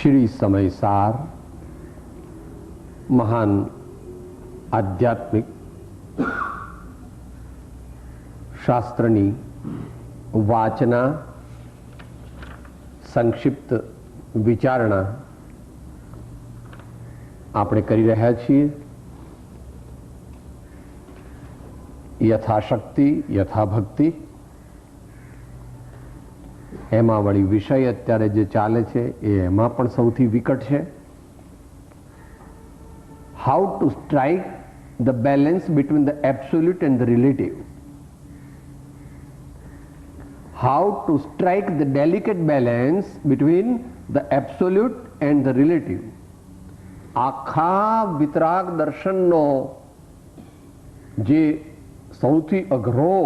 શ્રી સમયસાર મહાન આધ્યાત્મિક શાસ્ત્રની વાચના સંક્ષિપ્ત વિચારણા આપણે કરી રહ્યા છીએ. યથાશક્તિ યથાભક્તિ, એમાં વળી વિષય અત્યારે જે ચાલે છે એ એમાં પણ સૌથી વિકટ છે. How to strike the balance between the absolute and the relative. How to strike the delicate balance between the absolute and the relative. આખા વિતરાગ દર્શનનો જે સૌથી અઘરો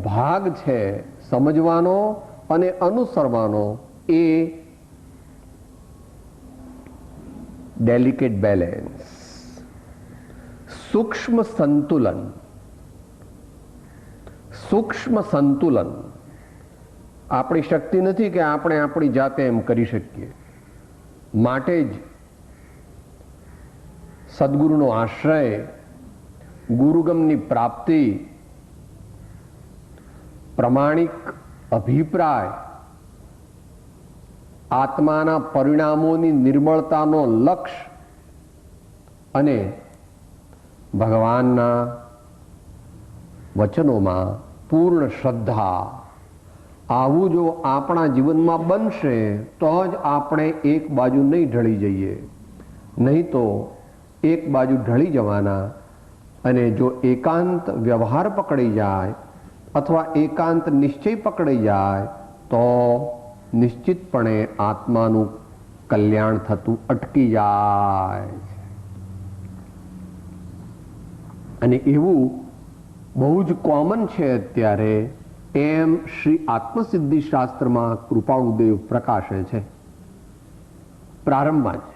ભાગ છે સમજવાનો અને અનુસરવાનો એ ડેલિકેટ બેલેન્સ, સૂક્ષ્મ સંતુલન. સૂક્ષ્મ સંતુલન આપણી શક્તિ નથી કે આપણે આપણી જાતે એમ કરી શકીએ. માટે જ સદગુરુનો આશ્રય, ગુરુગમની પ્રાપ્તિ, પ્રમાણિક અભિપ્રાય, આત્માના પરિણામોની નિર્મળતાનો લક્ષ્ય અને ભગવાનના વચનોમાં પૂર્ણ શ્રદ્ધા, આવું જો આપણા જીવનમાં બનશે તો જ આપણે એક બાજુ નહીં ઢળી જઈએ. નહીં તો એક બાજુ ઢળી જવાના. અને જો એકાંત વ્યવહાર પકડી જાય અથવા એકાંત નિશ્ચય પકડી જાય તો નિશ્ચિતપણે આત્માનું કલ્યાણ થતું અટકી જાય. અને એવું બહુ જ કોમન છે અત્યારે, એમ શ્રી આત્મસિદ્ધિ શાસ્ત્રમાં કૃપાળુદેવ પ્રકાશે છે. પ્રારંભમાં જ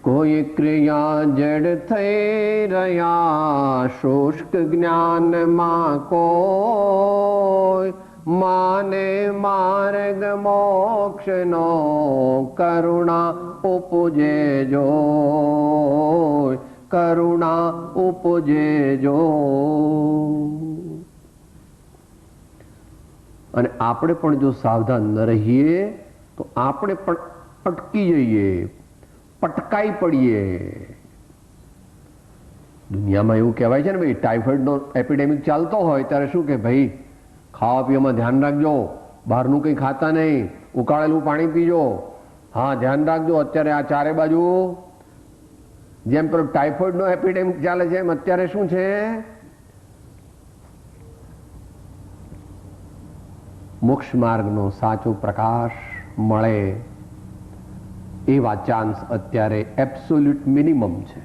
કોઈ ક્રિયા જડ થઈ રહ્યા શુષ્ક જ્ઞાનમાં કોઈ માને માર્ગ મોક્ષનો કરુણા ઉપજે જો, કરુણા ઉપજે જો. અને આપણે પણ જો સાવધાન ન રહીએ તો આપણે પણ અટકી જઈએ, પટકાઈ પડીએ. દુનિયામાં એવું કહેવાય છે ને ભાઈ, ટાઇફોઇડનો એપિડેમિક ચાલતો હોય ત્યારે શું કે ભાઈ ખાવા પીવામાં ધ્યાન રાખજો, બહારનું કંઈ ખાતા નહીં, ઉકાળેલું પાણી પીજો. હા, ધ્યાન રાખજો. અત્યારે આ ચારે બાજુ જેમ પેલો ટાઇફોઇડનો એપિડેમિક ચાલે છે એમ અત્યારે શું છે, મોક્ષ માર્ગનો સાચો પ્રકાશ મળે એવા ચાન્સ અત્યારે એબ્સોલ્યુટ મિનિમમ છે.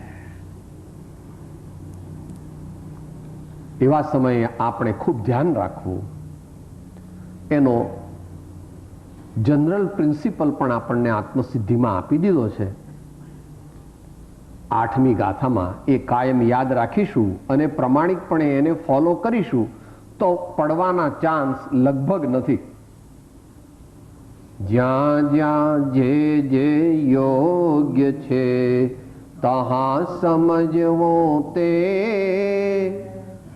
એવા સમયે આપણે ખૂબ ધ્યાન રાખવું. એનો જનરલ પ્રિન્સિપલ પણ આપણને આત્મસિદ્ધિમાં આપી દીધો છે. 8મી ગાથામાં એ કાયમ યાદ રાખીશું અને પ્રમાણિકપણે એને ફોલો કરીશું તો પડવાના ચાન્સ લગભગ નથી. જ્યાં જ્યાં જે જે યોગ્ય છે તહાં સમજવો તે,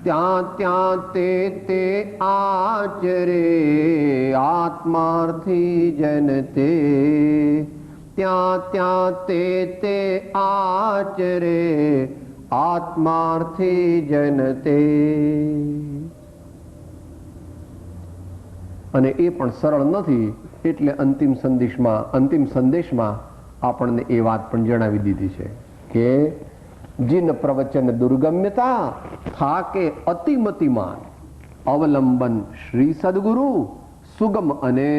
ત્યાં ત્યાં તે આચરે આત્માર્થી જન તે, ત્યાં ત્યાં તે આચરે આત્માર્થી જન તે. અને એ પણ સરળ નથી, એટલે અંતિમ સંદેશમાં આપણને એ વાત પણ જણાવી દીધી છે કે જીન પ્રવચન દુર્ગમ્યતા થાકે અતિમતિમાન, અવલંબન શ્રી સદગુરુ સુગમ અને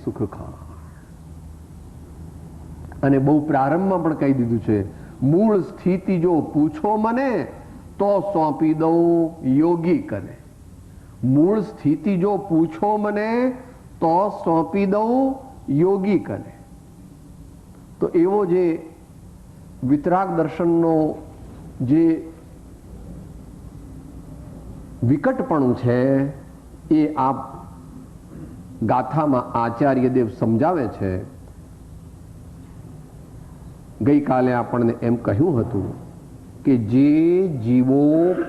સુખખાન. અને બહુ પ્રારંભમાં પણ કહી દીધું છે, મૂળ સ્થિતિ જો પૂછો મને તો સોંપી દઉં યોગી કને. મૂળ સ્થિતિ જો પૂછો મને તો સોંપી દઉં યોગી કને. તો એવો જે વિતરાગ દર્શનનો જે વિકટપણું છે એ આ ગાથામાં આચાર્ય દેવ સમજાવે છે ગઈકાલે આપણને એમ કહ્યું હતું કે જે જીવો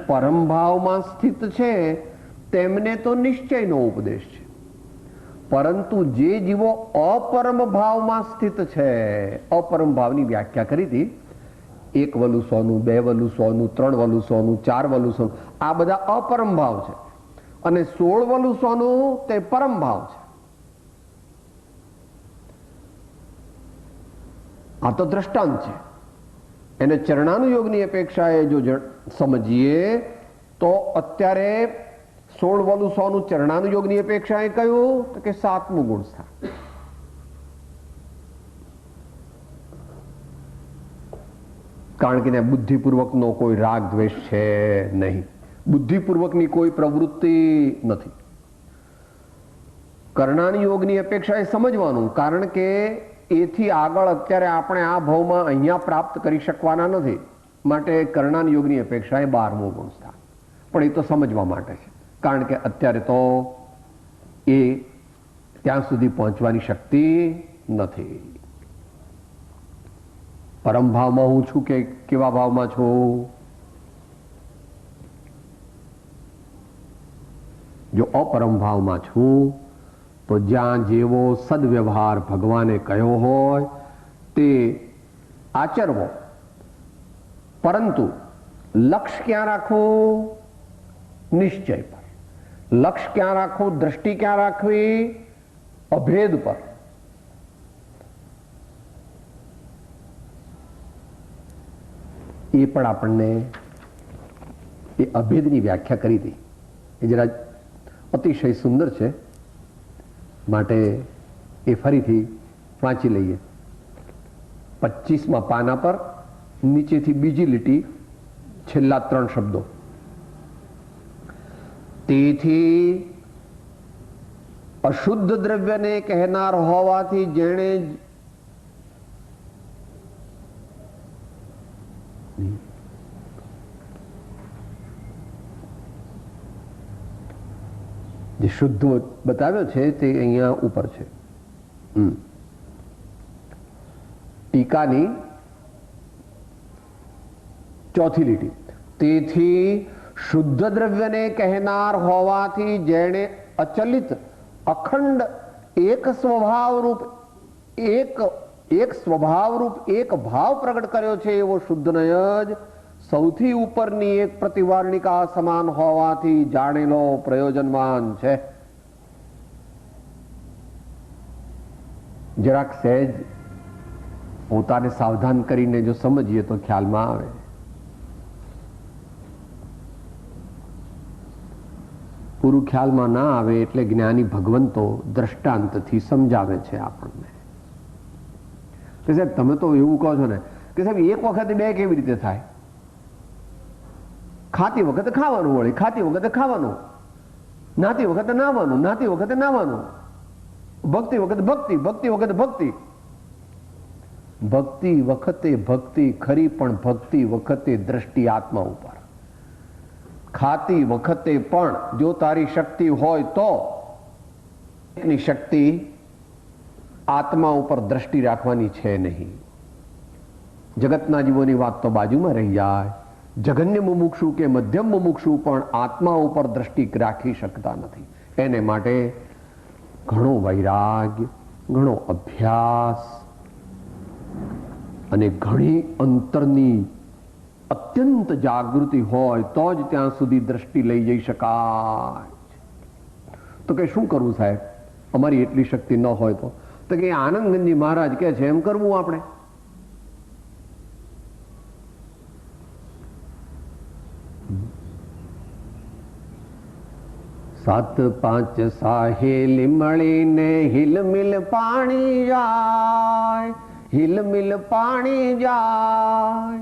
પરમભાવમાં સ્થિત છે તેમને તો નિશ્ચયનો ઉપદેશ છે, પરંતુ જે જીવો અપરમ ભાવમાં સ્થિત છે, અપરમ ભાવની વ્યાખ્યા કરી હતી, 1 વલુ 100નું, 2 વલુ 100નું, 3 વલુ 100નું, 4 વલુ 100નું, આ બધા અપરમ ભાવ છે અને 16 વલુ 100નું તે પરમ ભાવ છે. આ તો દ્રષ્ટાંત છે. એને ચરણાનુયોગની અપેક્ષાએ જો સમજીએ તો અત્યારે 16 વલુ 100નું ચરણાનુયોગની અપેક્ષાએ કહ્યું તો કે 7મું ગુણ સ્થાન. કારણ કે ત્યાં બુદ્ધિપૂર્વકનો કોઈ રાગ દ્વેષ છે નહીં, બુદ્ધિપૂર્વકની કોઈ પ્રવૃત્તિ નથી. કર્ણાનુયોગની અપેક્ષાએ સમજવાનું, કારણ કે એથી આગળ અત્યારે આપણે આ ભાવમાં અહીંયા પ્રાપ્ત કરી શકવાના નથી, માટે કર્ણાનુયોગની અપેક્ષાએ 12મું ગુણ સ્થાન. પણ એ તો સમજવા માટે છે, કારણ કે અત્યારે તો એ ત્યાં સુધી પહોંચવાની શક્તિ નથી. પરમ ભાવમાં હું છું કે કેવા ભાવમાં છું? જો અપરમ ભાવમાં છું તો જ્યાં જેવો સદવ્યવહાર ભગવાને કહ્યો હોય તે આચરવો, પરંતુ લક્ષ્ય ક્યાં રાખવું? નિશ્ચય પર. લક્ષ્ય ક્યાં રાખવું? દ્રષ્ટિ ક્યાં રાખવી? અભેદ પર. એ પણ આપણને એ અભેદની વ્યાખ્યા કરી હતી, એ જરા અતિશય સુંદર છે, માટે એ ફરીથી વાંચી લઈએ. 25મા પાના પર નીચેથી બીજી લીટી, છેલ્લા 3 શબ્દો. તેથી અશુદ્ધ દ્રવ્યને કહેનાર હોવાથી જેણે જે શુદ્ધ બતાવ્યો છે તે અહીંયા ઉપર છે. ટીકાની 4થી લીટી. તેથી શુદ્ધ દ્રવ્યને કહેનાર હોવાથી જેણે અચલિત અખંડ એક સ્વભાવરૂપ એક ભાવ પ્રગટ કર્યો છે, એવો શુદ્ધનય જ સૌથી ઉપરની એક પ્રતિવાર્ણિકા સમાન હોવાથી જાણેલો પ્રયોજનવાન છે. જરાક સહેજ પોતાને સાવધાન કરીને જો સમજીએ તો ખ્યાલમાં આવે. પૂરું ખ્યાલમાં ના આવે એટલે જ્ઞાની ભગવંતો દ્રષ્ટાંતથી સમજાવે છે આપણને કે સાહેબ તમે તો એવું કહો છો ને કે સાહેબ એક વખતે 2 કેવી રીતે થાય? ખાતી વખતે ખાવાનું વળી, ખાતી વખતે ખાવાનું, નાતી વખતે નાવાનું, નાતી વખતે નાવાનું, ભક્તિ વખતે ભક્તિ, ભક્તિ વખતે ભક્તિ. ભક્તિ વખતે ભક્તિ ખરી, પણ ભક્તિ વખતે દ્રષ્ટિ આત્મા ઉપર. ખાતી વખતે પણ જો તારી શક્તિ હોય તો ની શક્તિ આત્મા ઉપર દ્રષ્ટિ રાખવાની છે નહીં. જગતના જીવોની વાત તો બાજુમાં રહી જાય. જઘન્ય મુમુક્ષુ કે મધ્યમ મુમુક્ષુ પણ આત્મા ઉપર દ્રષ્ટિ રાખી શકતા નથી. એને માટે ઘણો વૈરાગ્ય, ઘણો અભ્યાસ અને ઘણી અંતરની અત્યંત જાગૃતિ હોય તો જ ત્યાં સુધી દ્રષ્ટિ લઈ જઈ શકાય. તો કે શું કરવું સાહેબ, અમારી એટલી શક્તિ ન હોય તો કે આનંદગંજી મહારાજ કે છે એમ કરવું આપણે. સાત પાંચ સાહેલી મળીને હિલમિલ પાણી જાય, હિલમિલ પાણી જાય.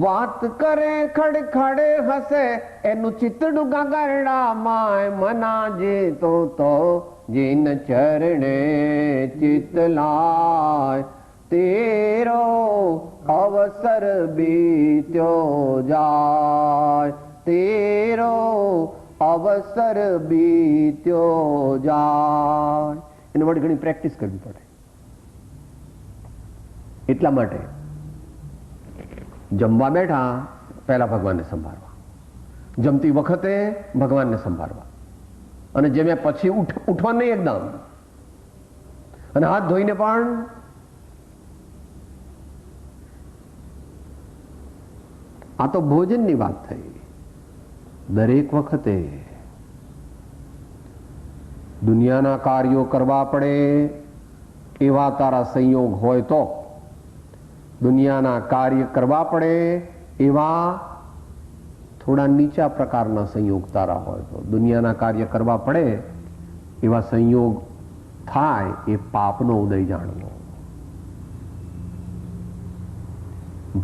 વાત કરે ખડખડે હસે એનું ચિતડું ગાગરડામાં મનાજે તો જીન ચરણે ચિત લાય. તેરો અવસર બીત્યો જાય, તેરો અવસર બીત્યો જાય. એના માટે ઘણી પ્રેક્ટિસ કરવી પડે. એટલા માટે જમવા બેઠા પહેલા ભગવાનને સંભાળવા, જમતી વખતે ભગવાનને સંભાળવા, અને જમ્યા પછી ઉઠવા નહીં એકદમ, અને હાથ ધોઈને પણ આ તો ભોજનની વાત થઈ. દરેક વખતે દુનિયાના કાર્યો કરવા પડે એવા તારા સંયોગ હોય તો, દુનિયાના કાર્ય કરવા પડે એવા થોડા નીચા પ્રકારના સંયોગ તારા હોય તો, દુનિયાના કાર્ય કરવા પડે એવા સંયોગ થાય એ પાપનો ઉદય જાણવો.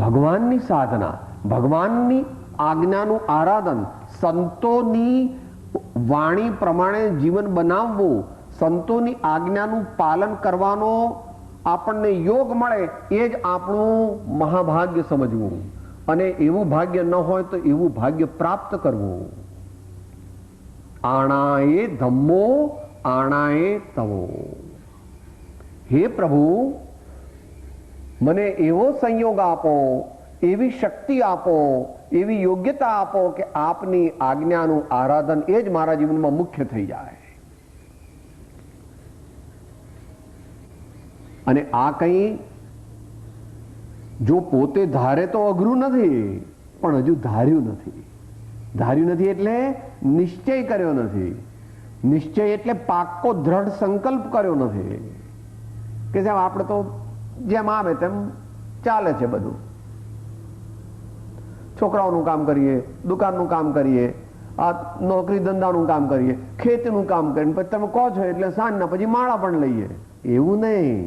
ભગવાનની સાધના, ભગવાનની આજ્ઞાનું આરાધન, સંતોની વાણી પ્રમાણે જીવન બનાવવું, સંતોની આજ્ઞાનું પાલન કરવાનો આપણને યોગ મળે એ જ આપણું મહાભાગ્ય સમજવું, અને એવું ભાગ્ય ન હોય તો એવું ભાગ્ય પ્રાપ્ત કરવું. આણાએ ધમ્મો આણાએ તવો. હે પ્રભુ, મને એવો સંયોગ આપો, એવી શક્તિ આપો, એવી યોગ્યતા આપો કે આપની આજ્ઞાનું આરાધન એ જ મારા જીવનમાં મુખ્ય થઈ જાય. અને આ કંઈ જો પોતે ધારે તો અઘરું નથી, પણ હજુ ધાર્યું નથી. ધાર્યું નથી એટલે નિશ્ચય કર્યો નથી. નિશ્ચય એટલે પાક્કો દ્રઢ સંકલ્પ કર્યો નથી કે સાહેબ આપણે તો જેમ આવે તેમ ચાલે છે બધું. છોકરાઓનું કામ કરીએ, દુકાનનું કામ કરીએ, આ નોકરી ધંધાનું કામ કરીએ, ખેતીનું કામ કરીએ, પછી તમે કહો છો એટલે સાંજના પછી માળા પણ લઈએ. એવું નહીં.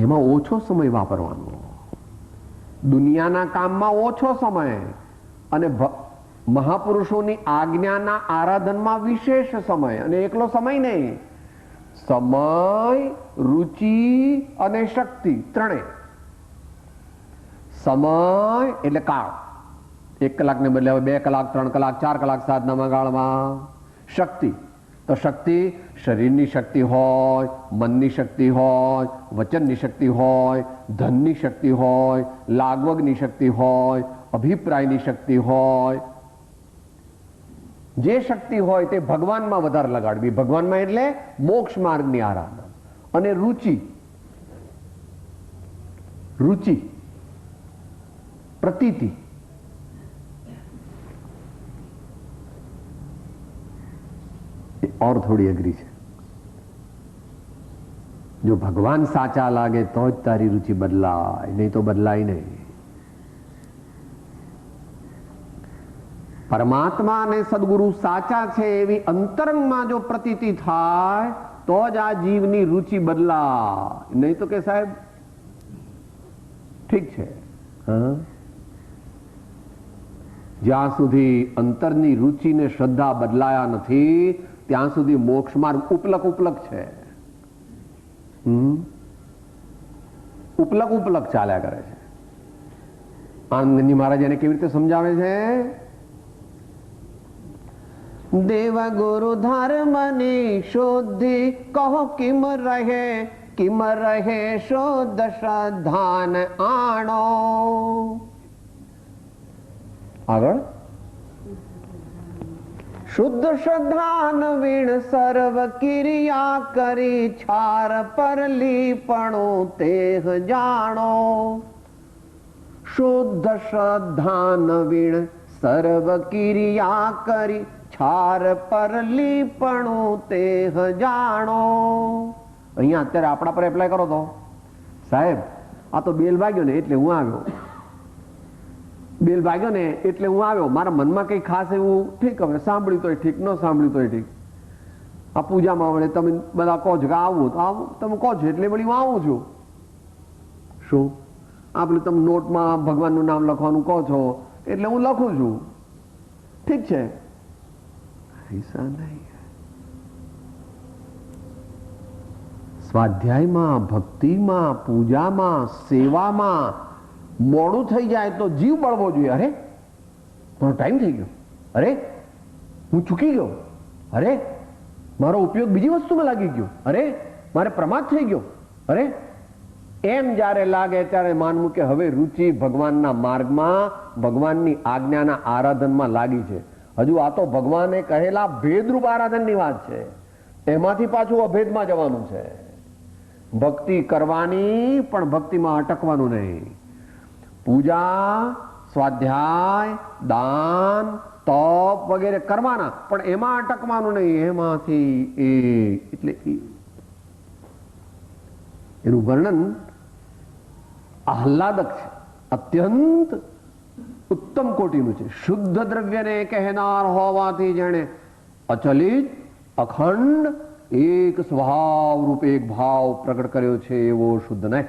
એમાં ઓછો સમય વાપરવાનો, દુનિયાના કામમાં ઓછો સમય, અને મહાપુરુષોની આજ્ઞાના આરાધનમાં વિશેષ સમય. અને એકલો સમય નહીં, સમય, રુચિ અને શક્તિ ત્રણેય. સમય એટલે કાળ, 1 કલાકને બદલે 2 કલાક, 3 કલાક, 4 કલાક સાધનામાં ગાળમાં. શક્તિ તો શક્તિ શરીરની શક્તિ હોય, મનની શક્તિ હોય, વચનની શક્તિ હોય, ધનની શક્તિ હોય, લાગવગની શક્તિ હોય, અભિપ્રાયની શક્તિ હોય. જે શક્તિ હોય તે ભગવાનમાં વધારે લગાડવી. ભગવાનમાં એટલે મોક્ષ માર્ગની આરાધના. અને રુચિ, રુચિ પ્રતીતિ, और थोड़ी अघरी है. जो भगवान साचा लागे तो ज तारी रुचि बदलाय, नहीं तो बदलाय नहीं. परमात्मा ने सदगुरु साचा छे एवी अंतरंगमां जो प्रतीति थाय तो ज आ जीवनी रुचि बदलाय, नहीं तो के साहेब ठीक है. हाँ, જ્યાં સુધી અંતરની રુચિ ને શ્રદ્ધા બદલાયા નથી ત્યાં સુધી મોક્ષ માર્ગ ઉપલક ઉપલક છે. ઉપલક ઉપલક ચાલ્યા કરે છે. આનંદજી મહારાજ એને કેવી રીતે સમજાવે છે? દેવ ગુરુ ધર્મની શુદ્ધિ કહો કિમ રહે શુદ્ધ શ્રદ્ધાન આણો. આગળ, શુદ્ધ શ્રદ્ધાન વીણ સર્વ ક્રિયા કરી છાર પર લીપણો તેહ જાણો. શુદ્ધ શ્રદ્ધાન વીણ સર્વ ક્રિયા કરી છાર પર લીપણો તેહ જાણો. અહીંયા અત્યારે આપણા પર એપ્લાય કરો તો સાહેબ આ તો બેલ વાગ્યો ને એટલે હું આવ્યો, બેલ વાગ્યો ને એટલે હું આવ્યો. મારા મનમાં કંઈ ખાસ એવું ઠીક, હવે સાંભળ્યું તોય ઠીક, ન સાંભળ્યું તોય ઠીક. આ પૂજામાં વળે તમે બધા કહો છો કે આવું તો આવું, તમે કહો છો એટલે વળી હું આવું છું. શું આપણે તમે નોટમાં ભગવાનનું નામ લખવાનું કહો છો એટલે હું લખું છું, ઠીક છે. ऐसा नहीं. સ્વાધ્યાયમાં, ભક્તિમાં, પૂજામાં, સેવામાં મોડું થઈ જાય તો જીવ બળવો જોઈએ. અરે મારો ટાઈમ થઈ ગયો, અરે હું ચૂકી ગયો, અરે મારો ઉપયોગ બીજી વસ્તુમાં લાગી ગયો, અરે મારે પ્રમાદ થઈ ગયો, અરે એમ જ્યારે લાગે ત્યારે માનવું કે હવે રુચિ ભગવાનના માર્ગમાં, ભગવાનની આજ્ઞાના આરાધનમાં લાગી છે. હજુ આ તો ભગવાને કહેલા ભેદરૂપ આરાધનની વાત છે, એમાંથી પાછું અભેદમાં જવાનું છે. ભક્તિ કરવાની પણ ભક્તિમાં અટકવાનું નહીં. પૂજા, સ્વાધ્યાય, દાન, તપ વગેરે કરવાના, પણ એમાં અટકવાનું નહીં. એમાંથી એટલે એનું વર્ણન આહલાદક છે, અત્યંત ઉત્તમ કોટીનું છે. શુદ્ધ દ્રવ્યને કહેનાર હોવાથી જેણે અચલિત, અખંડ, એક સ્વભાવ રૂપે એક ભાવ પ્રગટ કર્યો છે એવો શુદ્ધ નહીં.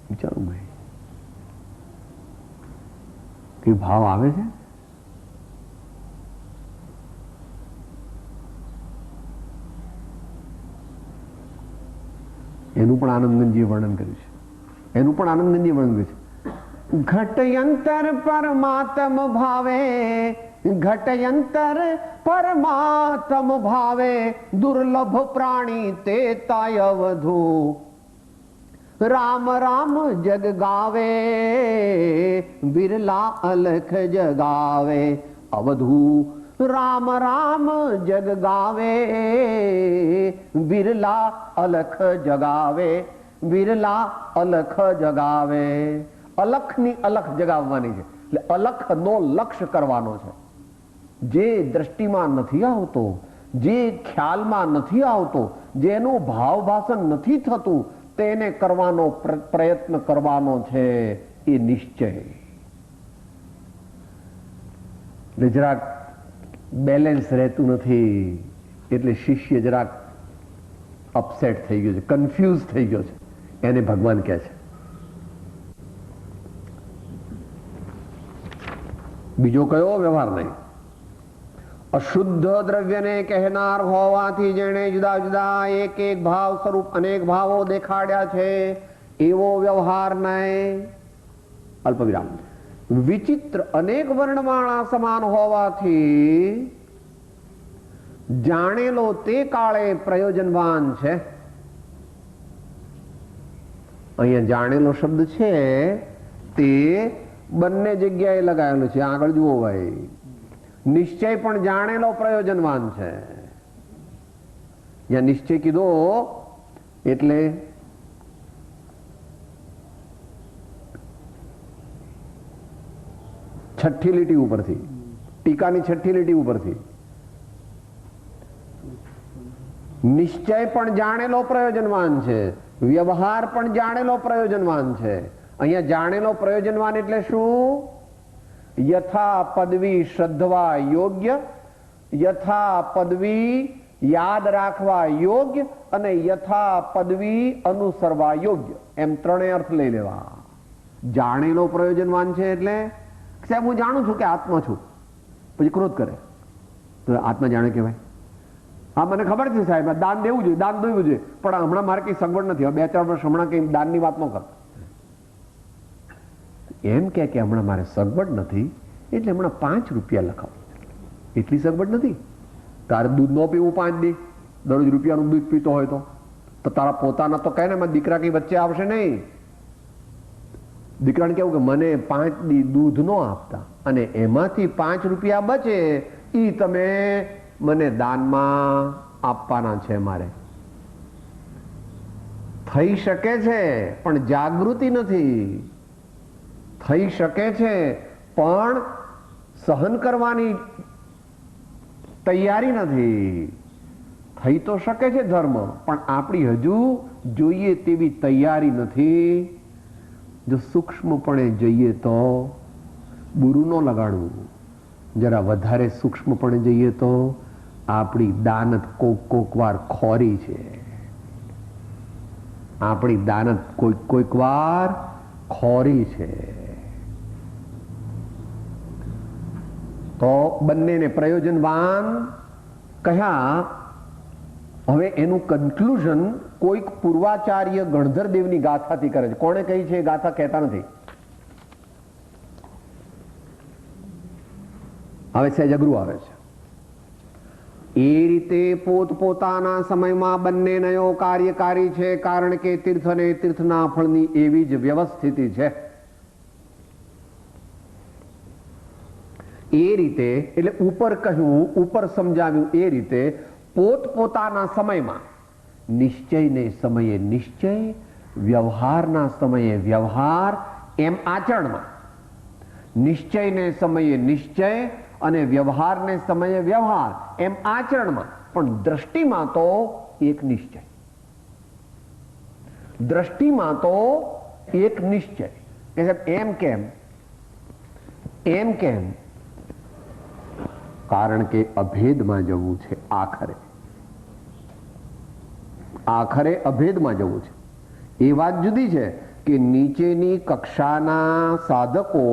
વિચારો ભાઈ, કે ભાવ આવે છે. એનું પણ આનંદનજીએ વર્ણન કર્યું છે. એનું પણ આનંદનજીએ વર્ણન કર્યું છે. ઘટયંતર પરમાત્મ ભાવે, ઘટયંતર પરમાત્મ ભાવે, દુર્લભ પ્રાણી તે તાય વધુ. રામ રામ જગ ગાવે, બિરલા અલખ જગાવે અવધુ. રામ રામ જગ ગાવે, બિરલા અલખ જગાવે, બિરલા અલખ જગાવે. અલખની અલખ જગાવવાની છે, એટલે અલખનો લક્ષ્ય કરવાનો છે. જે દ્રષ્ટિમાં નથી આવતો, જે ખ્યાલમાં નથી આવતો, જેનું ભાવભાષણ નથી થતું, તેને કરવાનો પ્રયત્ન કરવાનો છે એ નિશ્ચય. એટલે જરાક બેલેન્સ રહેતું નથી, એટલે શિષ્ય જરાક અપસેટ થઈ ગયો છે, કન્ફ્યુઝ થઈ ગયો છે. એને ભગવાન કહે છે. બીજો કયો વ્યવહાર નહીં. અશુદ્ધ દ્રવ્યને કહેનાર હોવાથી જેણે જુદા જુદા એક એક ભાવ સ્વરૂપ અનેક ભાવો દેખાડ્યા છે એવો વ્યવહાર નહીં. અલ્પ વિરામ. વિચિત્ર અનેક વર્ણમાળા સમાન હોવાથી જાણેલો તે કાળે પ્રયોજનવાન છે. અહીંયા જાણેલો શબ્દ છે તે બંને જગ્યાએ લગાવેલો છે. આગળ જુઓ ભાઈ, નિશ્ચય પણ જાણેલો પ્રયોજનવાન છે. જ્યાં નિશ્ચય કીધો એટલે છઠ્ઠી લીટી ઉપરથી, ટીકાની છઠ્ઠી લીટી ઉપરથી નિશ્ચય પણ જાણેલો પ્રયોજનવાન છે, વ્યવહાર પણ જાણેલો પ્રયોજનવાન છે. અહીંયા જાણેલો પ્રયોજનવાન એટલે શું? યથા પદવી શ્રદ્ધવા યોગ્ય, યથા પદવી યાદ રાખવા યોગ્ય અને યથા પદવી અનુસરવા યોગ્ય, એમ ત્રણેય અર્થ લઈ લેવા. જાણેલો પ્રયોજનવાન છે એટલે સાહેબ હું જાણું છું કે આત્મા છું, પછી ક્રોધ કરે તો આત્મા જાણે કહેવાય? હા મને ખબર છે સાહેબ દાન દેવું જોઈએ, દાન દેવું જોઈએ, પણ હમણાં મારે કઈ સગવડ નથી, 2-4 વર્ષ હમણાં કઈ દાનની વાત ન કરતા. એમ કે હમણાં મારે સગવડ નથી એટલે હમણાં 5 રૂપિયા લખાવ. એટલી સગવડ નથી. તારે દૂધ ન પીવું 5 દી, દરરોજ રૂપિયાનું દૂધ પીતો હોય તો તારા પોતાના તો કહે ને મારા દીકરા કઈ વચ્ચે આવશે નહીં. દીકરાને કેવું કે મને 5 દી દૂધ ન આપતા અને એમાંથી 5 રૂપિયા બચે એ તમે મને દાનમાં આપવાના છે. મારે થઈ શકે છે પણ જાગૃતિ નથી. થઈ શકે છે પણ સહન કરવાની તૈયારી નથી. થઈ તો શકે છે ધર્મ, પણ આપણી હજુ જોઈએ તેવી તૈયારી નથી. જો સૂક્ષ્મપણે જઈએ તો બુરું ન લગાડવું, જરા વધારે સૂક્ષ્મપણે જઈએ તો આપણી દાનત કોક વાર ખોરી છે. આપણી દાનત કોઈક વાર ખોરી છે. તો બંનેને પ્રયોજનવાન કહ્યા. હવે એનું કન્ક્લુઝન કોઈક પૂર્વાચાર્ય ગણધર દેવની ગાથાથી કરે છે. કોણે કહી છે ગાથા કહેતા નથી. હવે સહેજ અઘરું આવે છે. એ રીતે પોતપોતાના સમયમાં બંને નયો કાર્યકારી છે, કારણ કે તીર્થ અને તીર્થના ફળની એવી જ વ્યવસ્થિતિ છે. એ રીતે એટલે ઉપર કહ્યું, ઉપર સમજાવ્યું એ રીતે પોતપોતાના સમયમાં નિશ્ચયને સમયે નિશ્ચય, વ્યવહારના સમયે વ્યવહાર, એમ આચરણમાં નિશ્ચયને સમયે નિશ્ચય અને વ્યવહારને સમયે વ્યવહાર, એમ આચરણમાં. પણ દ્રષ્ટિમાં તો એક નિશ્ચય, દ્રષ્ટિમાં તો એક નિશ્ચય. એમ કેમ? એમ કેમ? કારણ કે અભેદમાં જવું છે. આખરે અભેદમાં જવું છે. એ વાત જુદી છે કે નીચેની કક્ષાના સાધકો,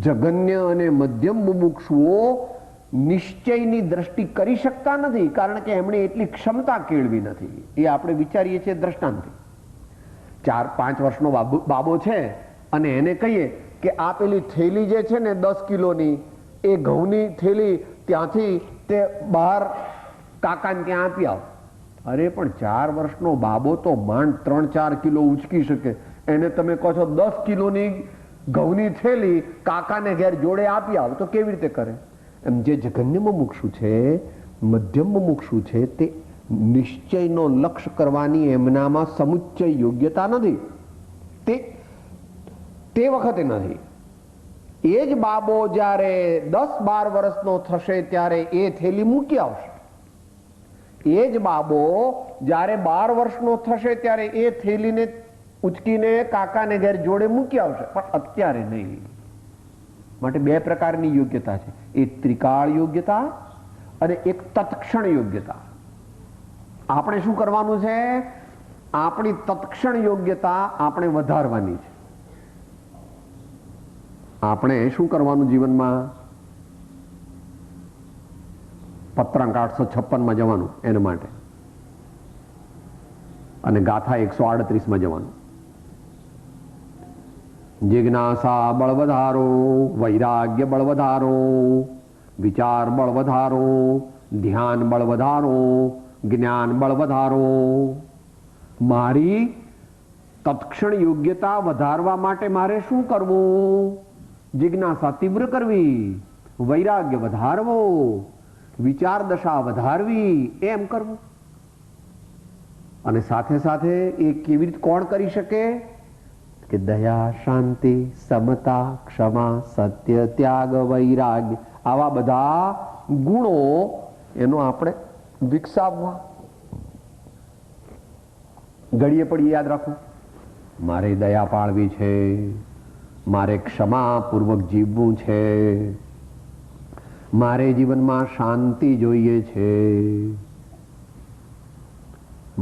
જગન્ય અને મધ્યમ મુમુક્ષુઓ નિશ્ચયની દ્રષ્ટિ કરી શકતા નથી, કારણ કે એમણે એટલી ક્ષમતા કેળવી નથી. એ આપણે વિચારીએ છીએ દ્રષ્ટાંતથી. 4-5 વર્ષનો બાબો છે અને એને કહીએ કે આ પેલી થેલી જે છે ને 10 કિલોની, એ ઘઉંની થેલી ત્યાંથી તે બહાર કાકાને ત્યાં આપી આવ. અરે પણ 4 વર્ષનો બાબો તો માંડ 3-4 કિલો ઉચકી શકે, એને તમે કહો છો 10 કિલોની ઘઉંની થેલી કાકાને ઘેર જોડે આપી આવ, તો કેવી રીતે કરે? એમ જે જઘન્ય મુમુક્ષુ છે, મધ્યમ મુમુક્ષુ છે, તે નિશ્ચયનો લક્ષ્ય કરવાની એમનામાં સમુચ્ચય યોગ્યતા નથી. તે વખતે નથી. એ જ બાબો જ્યારે 10-12 વર્ષનો થશે ત્યારે એ થેલી મૂકી આવશે. એ જ બાબો જ્યારે 12 વર્ષનો થશે ત્યારે એ થેલીને ઉચકીને કાકાને ઘેર જોડે મૂકી આવશે, પણ અત્યારે નહીં. માટે 2 પ્રકારની યોગ્યતા છે. એક ત્રિકાળ યોગ્યતા અને એક તત્ક્ષણ યોગ્યતા. આપણે શું કરવાનું છે? આપણી તત્ક્ષણ યોગ્યતા આપણે વધારવાની છે. આપણે શું કરવાનું જીવનમાં? પત્રાંક 856માં જવાનું એના માટે, અને ગાથા 138માં જવાનું. જિજ્ઞાસા બળ વધારો, વૈરાગ્ય બળ વધારો, વિચાર બળ વધારો, ધ્યાન બળ વધારો, જ્ઞાન બળ વધારો. મારી તત્ક્ષણ યોગ્યતા વધારવા માટે મારે શું કરવું? જિજ્ઞાસા તીવ્ર કરવી, વૈરાગ્ય વધારવો, વિચાર દશા વધારવી, એમ કરવું. અને સાથે સાથે એ કેવી રીતે કોણ કરી શકે? કે દયા, શાંતિ, સમતા, ક્ષમા, સત્ય, ત્યાગ, વૈરાગ્ય, આવા બધા ગુણો એનો આપણે વિકસાવવા. ઘડીએ પડીએ યાદ રાખવું, મારે દયા પાળવી છે, મારે ક્ષમાપૂર્વક જીવવું છે, મારે જીવનમાં શાંતિ જોઈએ છે,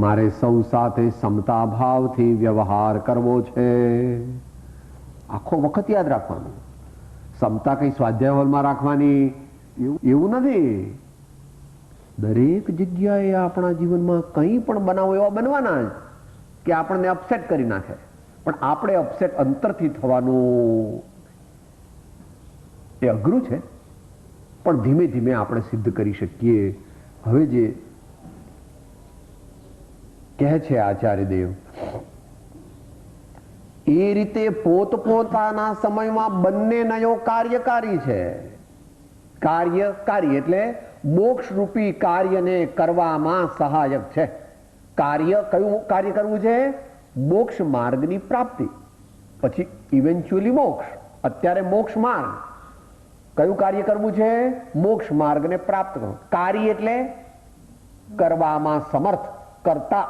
મારે સૌ સાથે સમતા ભાવથી વ્યવહાર કરવો છે. આખો વખત યાદ રાખવાનું. સમતા કઈ સ્વાધ્યાય હોલમાં રાખવાની એવું નથી. દરેક જગ્યાએ આપણા જીવનમાં કંઈ પણ બનાવો એવા બનવાના જ કે આપણને અપસેટ કરી નાખે, પણ આપણે અપસેટ અંતરથી થવાનું એ અઘરું છે, પણ ધીમે ધીમે આપણે સિદ્ધ કરી શકીએ. હવે જે કહે છે આચાર્ય દેવ, એ રીતે પોતપોતાના સમયમાં બંને નયો કાર્યકારી છે. કાર્યકારી એટલે મોક્ષ રૂપી કાર્યને કરવામાં સહાયક છે. કયું કાર્ય કરવું છે? મોક્ષ માર્ગની પ્રાપ્તિ, પછી ઇવેન્ચ્યુઅલી મોક્ષ. અત્યારે મોક્ષ માર્ગ. કયું કાર્ય કરવું છે? મોક્ષ માર્ગને પ્રાપ્ત કરવું. કાર્ય એટલે કરવામાં સમર્થ, કરતા.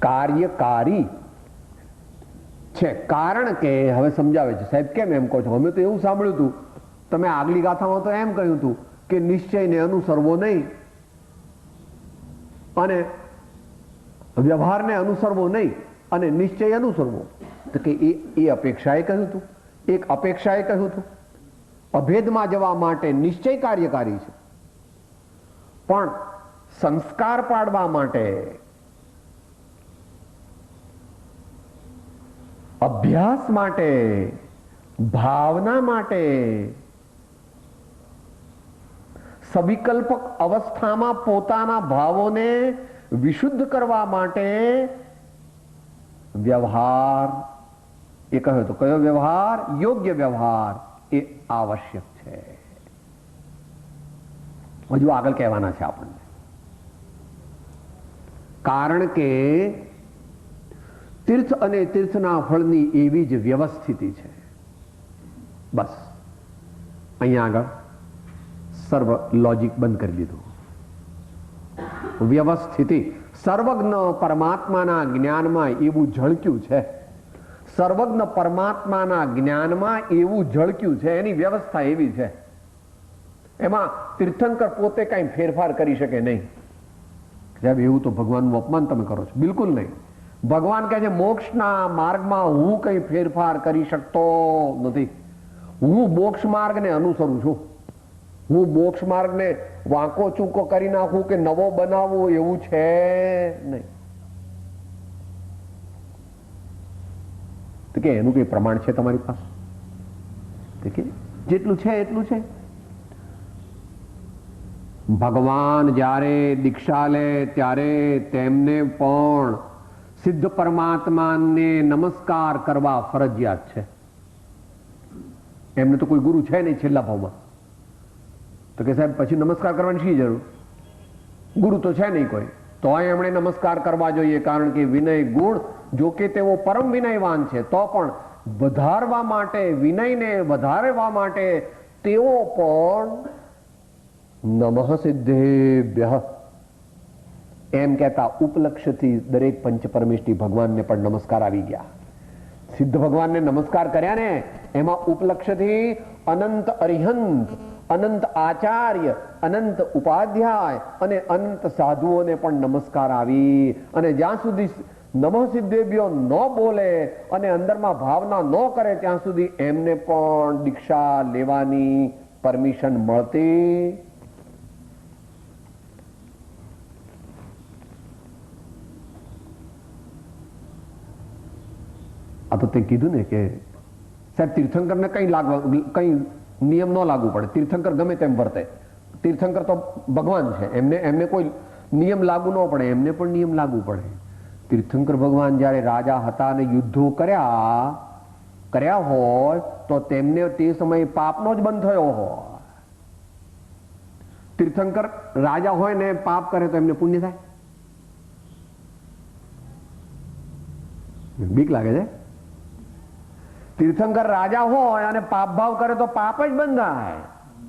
કાર્યકારી છે. કારણ કે હવે સમજાવે છે સાહેબ, કેમ એમ કહો છો? અમે તો એવું સાંભળ્યું હતું, તમે આગલી ગાથામાં તો એમ કહ્યું હતું કે નિશ્ચયને અનુસરવો નહીં અને વ્યવહારને અનુસરવો નહીં અને નિશ્ચય અનુસરવો. તો કે એ અપેક્ષાએ કહ્યું હતું, એક અપેક્ષાએ કહ્યું હતું. અભેદમાં જવા માટે નિશ્ચય કાર્યકારી છે, પણ સંસ્કાર પાડવા માટે, અભ્યાસ માટે ભાવના માટે, સવિકલ્પક અવસ્થામાં પોતાના ભાવોને વિશુદ્ધ કરવા માટે વ્યવહાર, એ કહ્યું તો કયો વ્યવહાર? યોગ્ય વ્યવહાર એ આવશ્યક છે. હજુ આગળ કહેવાના છે આપણને. કારણ કે તીર્થ અને તીર્થના ફળની એવી જ વ્યવસ્થિતિ છે. બસ અહીંયા આગળ સર્વ લોજિક બંધ કરી દીધું. વ્યવસ્થિતિ સર્વજ્ઞ પરમાત્માના જ્ઞાનમાં એવું ઝળક્યું છે, સર્વજ્ઞ પરમાત્માના જ્ઞાનમાં એવું ઝળક્યું છે, એની વ્યવસ્થા એવી છે. એમાં તીર્થંકર પોતે કઈ ફેરફાર કરી શકે નહીં. સાહેબ એવું તો ભગવાનનું અપમાન તમે કરો છો. બિલકુલ નહીં. ભગવાન કહે છે મોક્ષના માર્ગમાં હું કઈ ફેરફાર કરી શકતો નથી. હું મોક્ષ માર્ગને અનુસરું છું. હું મોક્ષ માર્ગને વાંકો ચૂકો કરી નાખું કે નવો બનાવવો એવું છે નહીં. તો કે એનું કઈ પ્રમાણ છે તમારી પાસે? તો કે જેટલું છે એટલું છે. ભગવાન જ્યારે દીક્ષા લે ત્યારે તેમને પણ સિદ્ધ પરમાત્માને નમસ્કાર કરવા ફરજિયાત છે. એમને તો કોઈ ગુરુ છે નહીં છેલ્લા ભાવમાં. તો કે સાહેબ પછી નમસ્કાર કરવાની શી જરૂર? ગુરુ તો છે નહીં કોઈ, તોય એમણે નમસ્કાર કરવા જોઈએ. કારણ કે વિનય ગુણ, જો કે તેઓ પરમ વિનયવાન છે, તો પણ વધારવા માટે, વિનયને વધારવા માટે તેઓ પણ નમઃ સિદ્ધેભ્યઃ એમ કહેતા ઉપલક્ષ્યથી દરેક પંચ પરમેષ્ઠી ભગવાનને પણ નમસ્કાર આવી ગયા. સિદ્ધ ભગવાનને નમસ્કાર કર્યા ને એમાં ઉપલક્ષ્યથી અનંત અરિહંત, અનંત આચાર્ય, અનંત ઉપાધ્યાય અને અનંત સાધુઓને પણ નમસ્કાર આવી. અને જ્યાં સુધી નમઃ સિદ્ધેભ્યો ન બોલે અને અંદરમાં ભાવના ન કરે ત્યાં સુધી એમને પણ દીક્ષા લેવાની પરમિશન મળતી. આ તો તે કીધું ને કે સાહેબ તીર્થંકરને કઈ નિયમ ન લાગુ પડે. તીર્થંકર ગમે તેમ વર્તે. તીર્થંકર તો ભગવાન છે, એમને કોઈ નિયમ લાગુ ન પડે. એમને પણ નિયમ લાગુ પડે. તીર્થંકર ભગવાન જ્યારે રાજા હતા અને યુદ્ધો કર્યા હોય તો તેમને તે સમયે પાપનો જ બંધ થયો હોય. તીર્થંકર રાજા હોય ને પાપ કરે તો એમને પુણ્ય થાય? બીક લાગે છે. તીર્થંકર રાજા હોય અને પાપ ભાવ કરે તો પાપ જ બંધાય.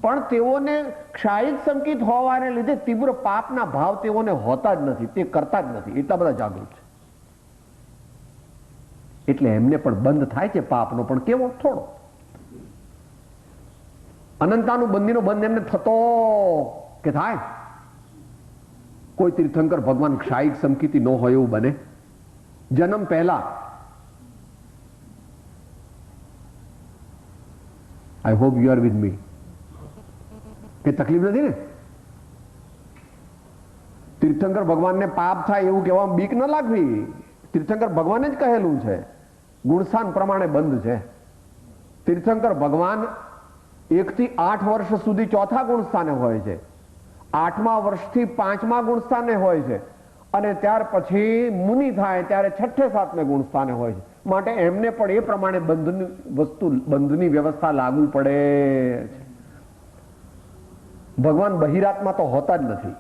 પણ તેઓને ક્ષાયિક સંકિત હોવાને લીધે તીવ્ર પાપના ભાવ તેઓને હોતા જ નથી, તે કરતા જ નથી. એટલા બધા જાગૃત છે. એટલે એમને પણ બંધ થાય છે પાપનો, પણ કેવો? થોડો. અનંતાનું બંધીનો બંધ એમને થતો કે થાય? કોઈ તીર્થંકર ભગવાન ક્ષાયિક સંકિતિ ન હોય એવું બને? જન્મ પહેલા I hope you are with me. કે તકલીફ નથી ને? તીર્થંકર ભગવાનને પાપ થાય એવું કહેવામાં બીક ન લાગવી. તીર્થંકર ભગવાને જ કહેલું છે, ગુણસ્થાન પ્રમાણે બંધ છે. તીર્થંકર ભગવાન 1 થી 8 વર્ષ સુધી ચોથા ગુણસ્થાને હોય છે, 8મા વર્ષથી 5મા ગુણસ્થાને હોય છે, અને ત્યાર પછી મુનિ થાય ત્યારે 6 7મે ગુણસ્થાને હોય છે. માટે એમને પણ એ પ્રમાણે બંધની વ્યવસ્થા લાગુ પડે છે. ભગવાન બહિરાત્મા તો હોતા જ નથી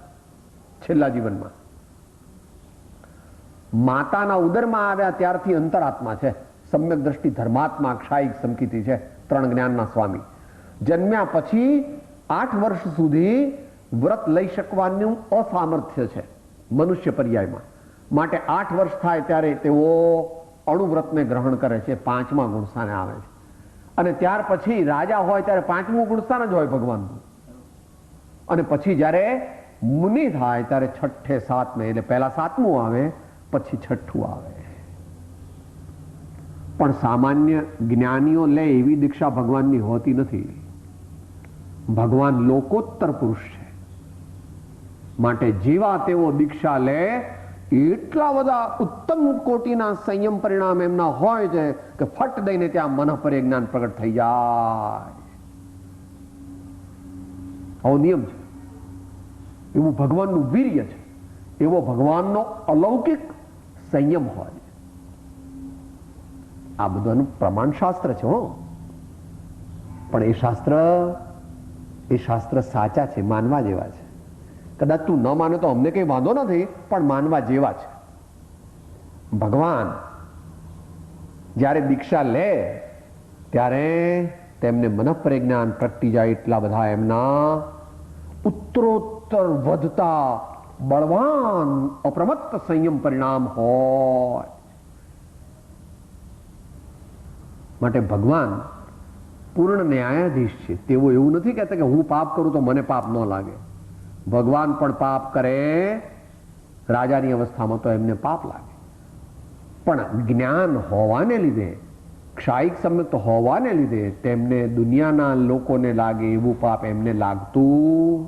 છેલ્લા જીવનમાં. માતાના ઉદરમાં આવ્યા ત્યારથી અંતરાત્મા છે. સમ્યક દ્રષ્ટિ ધર્માત્મા, ક્ષાયિક સંકિતિ છે, 3 જ્ઞાનના સ્વામી. જન્મ્યા પછી 8 વર્ષ સુધી વ્રત લઈ શકવાનું અસામર્થ્ય છે મનુષ્ય પર્યાયમાં. માટે 8 વર્ષ થાય ત્યારે તેઓ અણુવ્રતને ગ્રહણ કરે છે, 5મા ગુણસ્થાને આવે છે. અને ત્યાર પછી રાજા હોય ત્યારે 5મું ગુણસ્થાન જ હોય ભગવાનનું. અને પછી જ્યારે મુનિ થાય ત્યારે 6 7મે, એટલે પહેલા 7મું આવે, પછી 6ઠું આવે. પણ સામાન્ય જ્ઞાનીઓ લે એવી દીક્ષા ભગવાનની હોતી નથી. ભગવાન લોકોત્તર પુરુષ છે. માટે જેવા તેઓ દીક્ષા લે એટલા બધા ઉત્તમ કોટીના સંયમ પરિણામ એમના હોય છે કે ફટ દઈને ત્યાં મન પર જ્ઞાન પ્રગટ થઈ જાય. આવો નિયમ છે. એવું ભગવાનનું વીર્ય છે, એવો ભગવાનનો અલૌકિક સંયમ હોય. આ બધાનું પ્રમાણ શાસ્ત્ર છે હો, પણ એ શાસ્ત્ર સાચા છે, માનવા જેવા છે. કદાચ તું ન માને તો અમને કઈ વાંધો નથી, પણ માનવા જેવા છે. ભગવાન જ્યારે દીક્ષા લે ત્યારે તેમને મનઃપ્રજ્ઞાન પ્રગટી જાય એટલા બધા એમના ઉત્તરોત્તર વધતા બળવાન અપ્રમત્ત સંયમ પરિણામ હોય. માટે ભગવાન પૂર્ણ ન્યાયાધીશ છે. તેઓ એવું નથી કહેતા કે હું પાપ કરું તો મને પાપ ન લાગે. ભગવાન પણ પાપ કરે, રાજાની અવસ્થામાં તો એમને પાપ લાગે, પણ જ્ઞાન હોવાને લીધે, ક્ષાયિક સંયુક્ત હોવાને લીધે તેમને દુનિયાના લોકોને લાગે એવું પાપ એમને લાગતું.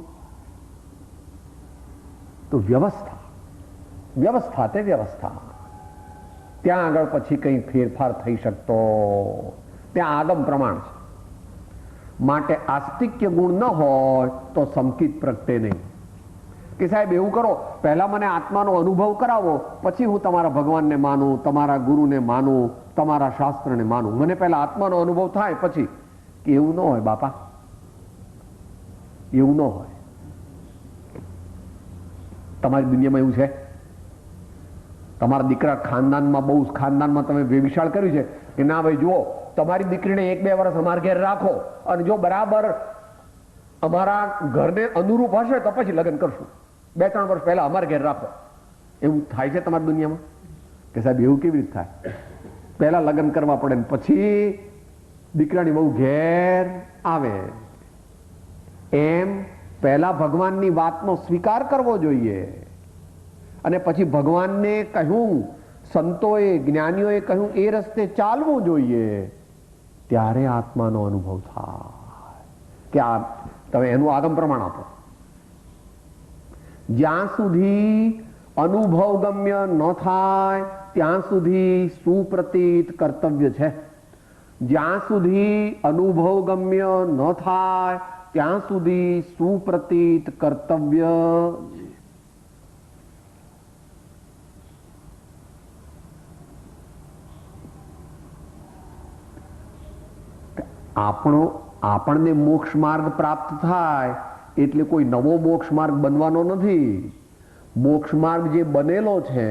તો વ્યવસ્થા તે વ્યવસ્થા, ત્યાં આગળ પછી કંઈ ફેરફાર થઈ શકતો, ત્યાં આગમ પ્રમાણ છે. માટે આસ્તિક્ય ગુણ ન હોય તો સંકિત પ્રગટે નહીં કે સાહેબ એવું કરો, પહેલા મને આત્માનો અનુભવ કરાવો, પછી હું તમારા ભગવાનને માનું, તમારા ગુરુને માનું, તમારા શાસ્ત્રને માનું. મને પહેલા આત્માનો અનુભવ થાય પછી. કે એવું ન હોય બાપા, એવું ન હોય. તમારી દુનિયામાં એવું છે? તમારા દીકરા ખાનદાનમાં તમે વેવિશાળ કર્યું છે કે ના ભાઈ જુઓ, તમારી દીકરીને 1-2 વર્ષ અમારા ઘેર રાખો, અને જો બરાબર અમારા ઘરને અનુરૂપ હશે તો પછી લગ્ન કરશું. 2-3 વર્ષ પહેલા અમારા ઘેર રાખો. એવું થાય છે તમારી દુનિયામાં? કે સાહેબ એવું કેવી રીતે થાય? પહેલા લગ્ન કરવા પડે ને પછી દીકરાની બહુ ઘેર આવે. એમ પહેલા ભગવાનની વાતનો સ્વીકાર કરવો જોઈએ, અને પછી ભગવાનને કહ્યું, સંતોએ જ્ઞાનીઓએ કહ્યું એ રસ્તે ચાલવું જોઈએ, ત્યારે આત્માનો અનુભવ થાય. કે આ તમે એનું આગમ પ્રમાણ આપો. જ્યાં સુધી અનુભવગમ્ય ન થાય ત્યાં સુધી સુપ્રતીત કર્તવ્ય છે. જ્યાં સુધી અનુભવગમ્ય ન થાય ત્યાં સુધી સુપ્રતીત કર્તવ્ય છે. આપણને મોક્ષ માર્ગ પ્રાપ્ત થાય એટલે કોઈ નવો મોક્ષ માર્ગ બનવાનો નથી. મોક્ષ માર્ગ જે બનેલો છે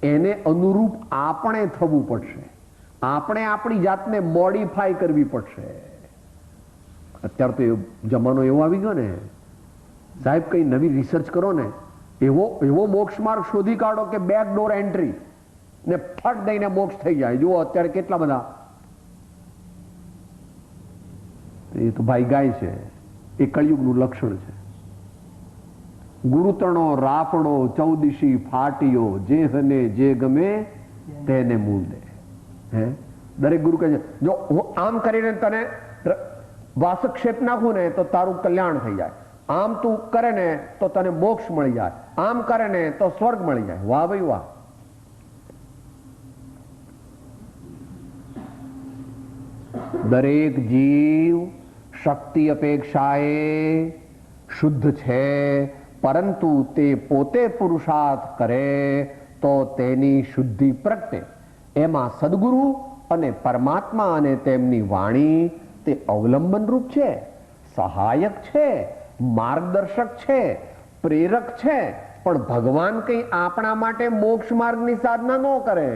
એને અનુરૂપ આપણે થવું પડશે. આપણે આપણી જાતને મોડિફાય કરવી પડશે. અત્યારે તો જમાનો એવો આવી ગયો ને સાહેબ, કઈ નવી રિસર્ચ કરો ને, એવો મોક્ષ માર્ગ શોધી કાઢો કે બેક ડોર એન્ટ્રી ને ફટ દઈને મોક્ષ થઈ જાય. જુઓ અત્યારે કેટલા બધા, એ તો ભાઈ ગાય છે, એ કળિયુગનું લક્ષણ છે. ગુરુતણો રાફડો ચૌદિશી ફાટ્યો, જે હને જે ગમે તેને મૂળ દે. હે દરેક ગુરુ કહે છે જો હું આમ કરીને તને વાસક્ષેપ નાખું ને તો તારું કલ્યાણ થઈ જાય, આમ તું કરે ને તો તને મોક્ષ મળી જાય, આમ કરે ને તો સ્વર્ગ મળી જાય. વાહ ભાઈ વાહ. દરેક જીવ શક્તિ અપેક્ષાએ શુદ્ધ છે, પરંતુ તે પોતે પુરુષાર્થ કરે તો તેની શુદ્ધિ પ્રગટે. એમાં સદગુરુ અને પરમાત્મા અને તેમની વાણી તે અવલંબન રૂપ છે, સહાયક છે, માર્ગદર્શક છે, પ્રેરક છે. પણ ભગવાન કંઈ આપણા માટે મોક્ષ માર્ગની સાધના ન કરે,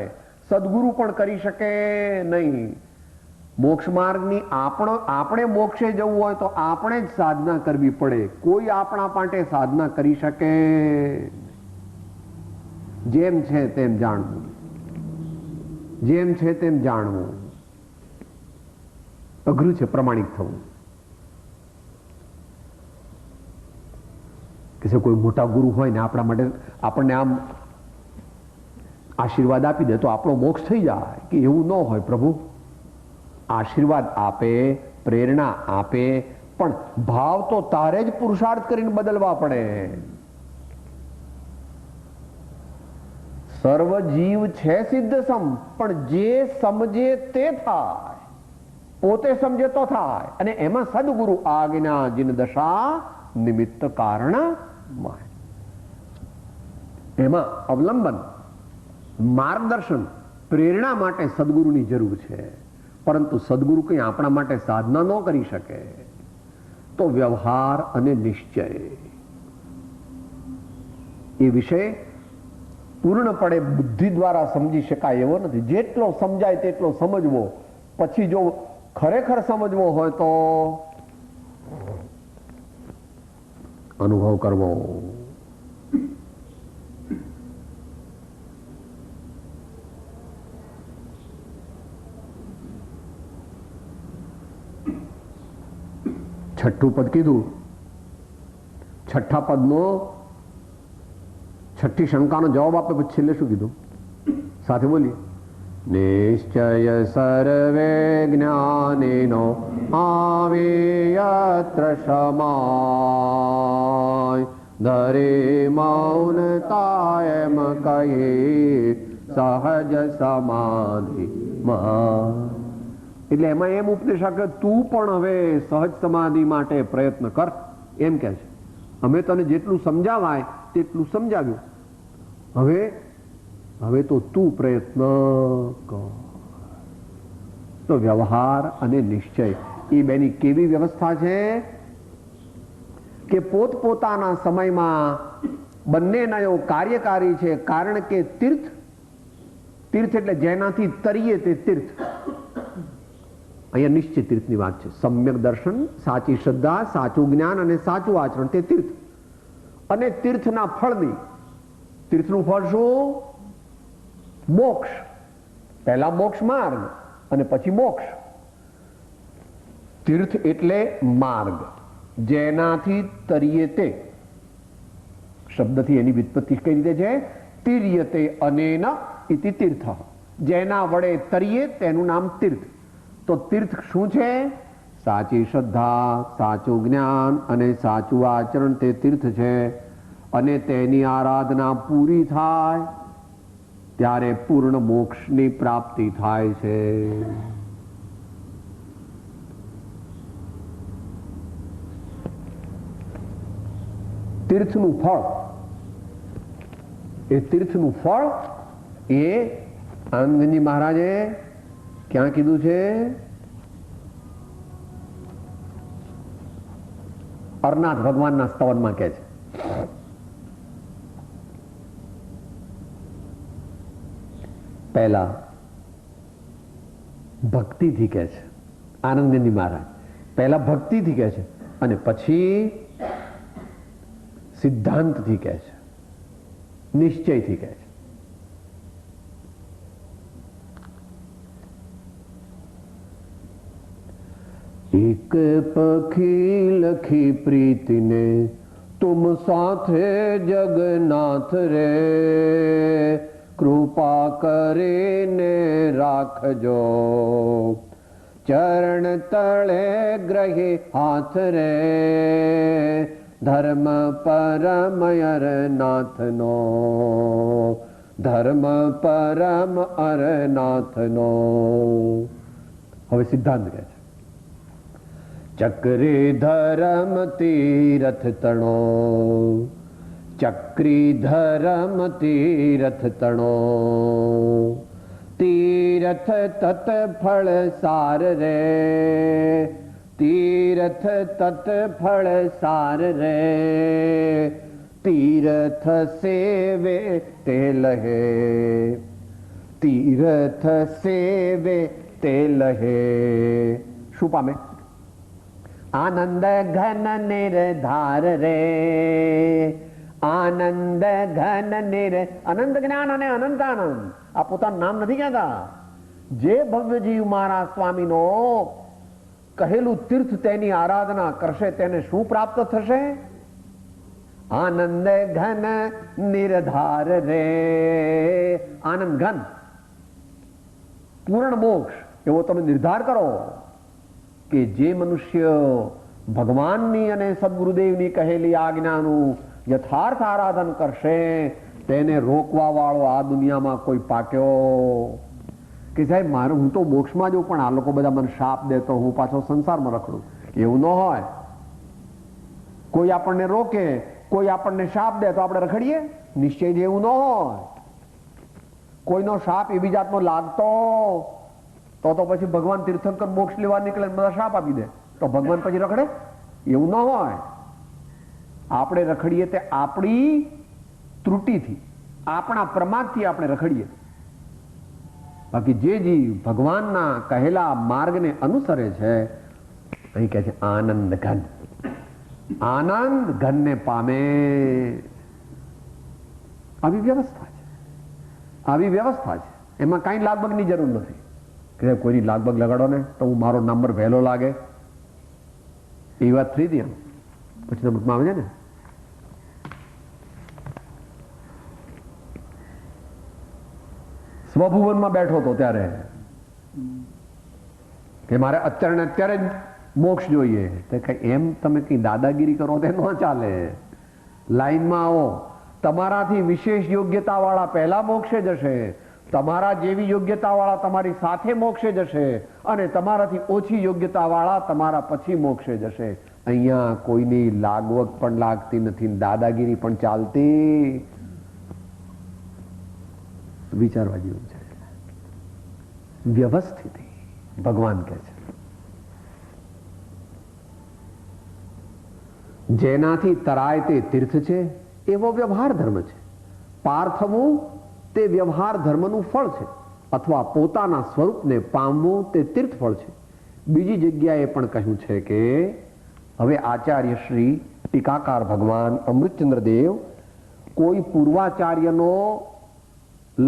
સદગુરુ પણ કરી શકે નહીં. મોક્ષ માર્ગની આપણે મોક્ષે જવું હોય તો આપણે જ સાધના કરવી પડે. કોઈ આપણા માટે સાધના કરી શકે? જેમ છે તેમ જાણવું, જેમ છે તેમ જાણવું. અઘરું છે પ્રમાણિક થવું. કે કોઈ મોટા ગુરુ હોય ને આપણા માટે આપણને આમ આશીર્વાદ આપી દે તો આપણો મોક્ષ થઈ જાય, કે એવું ન હોય. પ્રભુ આશીર્વાદ આપે, પ્રેરણા આપે, પણ ભાવ તો તારે જ પુરુષાર્થ કરીને બદલવા પડે. સર્વ જીવ છે સિદ્ધ સમ, પણ જે સમજે તે થાય, પોતે સમજે તો થાય. અને એમાં સદગુરુ આજ્ઞા જીન દશા નિમિત્ત કારણ માય. એમાં અવલંબન, માર્ગદર્શન, પ્રેરણા માટે સદગુરુની જરૂર છે. પરંતુ સદગુરુ કંઈ આપણા માટે સાધના ન કરી શકે. તો વ્યવહાર અને નિશ્ચય એ વિષય પૂર્ણપણે બુદ્ધિ દ્વારા સમજી શકાય એવો નથી. જેટલો સમજાય તેટલો સમજવો, પછી જો ખરેખર સમજવો હોય તો અનુભવ કરવો. છઠ્ઠું પદ કીધું. છઠ્ઠા પદનો છઠ્ઠી શંકાનો જવાબ આપે પછી છેલ્લે શું કીધું? સાથે બોલીએ. નિશ્ચય સર્વે જ્ઞાનેનો આવેયત્ર સમાય, ધરે મૌનતાયમ કહે સહજ સમાધિ માં. એટલે એમાં એમ ઉપદેશ કે તું પણ હવે સહજ સમાધિ માટે પ્રયત્ન કર, એમ કહે છે. અમે તને જેટલું સમજાવાય તેટલું સમજાવ્યું, હવે તો તું પ્રયત્ન કર. તો વ્યવહાર અને નિશ્ચય એ બેની કેવી વ્યવસ્થા છે કે પોતપોતાના સમયમાં બંનેના કાર્યકારી છે. કારણ કે તીર્થ એટલે જેનાથી તરીએ તે તીર્થ. અહીંયા નિશ્ચિત તીર્થની વાત છે. સમ્યક દર્શન, સાચી શ્રદ્ધા, સાચું જ્ઞાન અને સાચું આચરણ તે તીર્થ. અને તીર્થના ફળની, તીર્થનું ફળ શું? મોક્ષ. પહેલા મોક્ષ માર્ગ અને પછી મોક્ષ. તીર્થ એટલે માર્ગ, જેનાથી તરીએ તે. શબ્દથી એની વ્યુત્પત્તિ કઈ રીતે છે? તિર્યતે અનેન ઇતિ તીર્થ. જેના વડે તરીએ તેનું નામ તીર્થ. તો તીર્થ શું છે? સાચી શ્રદ્ધા, સાચું જ્ઞાન અને સાચું આચરણ તે તીર્થ છે. અને તેની આરાધના પૂરી થાય ત્યારે પૂર્ણ મોક્ષની પ્રાપ્તિ થાય છે. તીર્થનું ફળ, એ તીર્થનું ફળ એ આનંદજી મહારાજે ક્યાં કીધું છે? અરનાથ ભગવાનના સ્તવનમાં કહે છે. પહેલા ભક્તિથી કહે છે આનંદજી મહારાજ. પહેલા ભક્તિથી કહે છે અને પછી સિદ્ધાંતથી કહે છે, નિશ્ચયથી કહે છે. એક પખી લખી પ્રીતિને તુમ સાથે જગન્નાથ રે, કૃપા કરીને રાખજો ચરણ તળે ગ્રહી હાથ રે, ધર્મ પરમ અરનાથનો, ધર્મ પરમ અરનાથનો. હવે સિદ્ધાંત કહે છે. ચક્રી ધર્મ તીરથ તણો, ચક્રી ધર્મ તીરથ તણો, તીરથ તત ફળ સાર રે, તીરથ તત ફળ સાર રે, તીરથ સેવે તે લહે, તીરથ સેવે તે લહે. શું પામે? આનંદ ઘન નિર્ધાર રે, આનંદ ઘન અનંત જ્ઞાન અને અનંત આનંદ. આ પોતાનું નામ નથી કહેતા. જે ભવ્ય જીવ મારા સ્વામીનો કહેલું તીર્થ તેની આરાધના કરશે તેને શું પ્રાપ્ત થશે? આનંદ ઘન નિર્ધાર રે. આનંદ ઘન, પૂર્ણ મોક્ષ એવો તમે નિર્ધાર કરો કે જે મનુષ્ય ભગવાનની અને સદગુરુદેવની કહેલી આજ્ઞાનું યથાર્થ આરાધન કરશે તેને રોકવા વાળો આ દુનિયામાં કોઈ પાક્યો કે સાહેબ મારું હું તો મોક્ષમાં જઉં પણ આ લોકો બધા મને શાપ દે તો હું પાછો સંસારમાં રખડું? એવું ન હોય. કોઈ આપણને રોકે, કોઈ આપણને શાપ દે તો આપણે રખડીએ? નિશ્ચય એવું ન હોય. કોઈનો શાપ એવી જાતનો લાગતો તો પછી ભગવાન તીર્થંકર મોક્ષ લેવા નીકળે બધા શાપ આપી દે તો ભગવાન પછી રખડે? એવું ન હોય. આપણે રખડીએ તે આપણી ત્રુટિથી, આપણા પ્રમાદથી આપણે રખડીએ. બાકી જે જીવ ભગવાનના કહેલા માર્ગને અનુસરે છે, અહીં કહે છે આનંદ ઘન, આનંદ ઘનને પામે. આવી વ્યવસ્થા છે, આવી વ્યવસ્થા છે. એમાં કાંઈ લાગબગની જરૂર નથી કે કોઈની લાગબગ લગાડો ને તો હું મારો નંબર વહેલો લાગે. એ વાત થઈ હતી એમ પછી નંબરમાં આવે છે ને. સ્વભુવનમાં બેઠો હતો ત્યારે કે મારે અત્યારે ને અત્યારે જ મોક્ષ જોઈએ. એમ તમે કઈ દાદાગીરી કરો તે ન ચાલે. લાઈનમાં આવો. તમારાથી વિશેષ યોગ્યતા વાળા પહેલા મોક્ષે જશે, તમારા જેવી યોગ્યતા વાળા તમારી સાથે મોક્ષે જશે, અને તમારાથી ઓછી યોગ્યતા વાળા તમારા પછી મોક્ષે જશે. અહીંયા કોઈની લાગવગ પણ લાગતી નથી, દાદાગીરી પણ ચાલતી. વિચારવા જેવું છે. વ્યવસ્થિત ભગવાન કહે છે જેનાથી તરાય તે તીર્થ છે એવો વ્યવહાર ધર્મ છે. પાર્થવું તે વ્યવહાર ધર્મનું ફળ છે, અથવા પોતાના સ્વરૂપને પામવું તે તીર્થ ફળ છે. બીજી જગ્યાએ પણ કહ્યું છે કે હવે આચાર્ય શ્રી ટીકાકાર ભગવાન અમૃતચંદ્ર દેવ કોઈ પૂર્વાચાર્યનો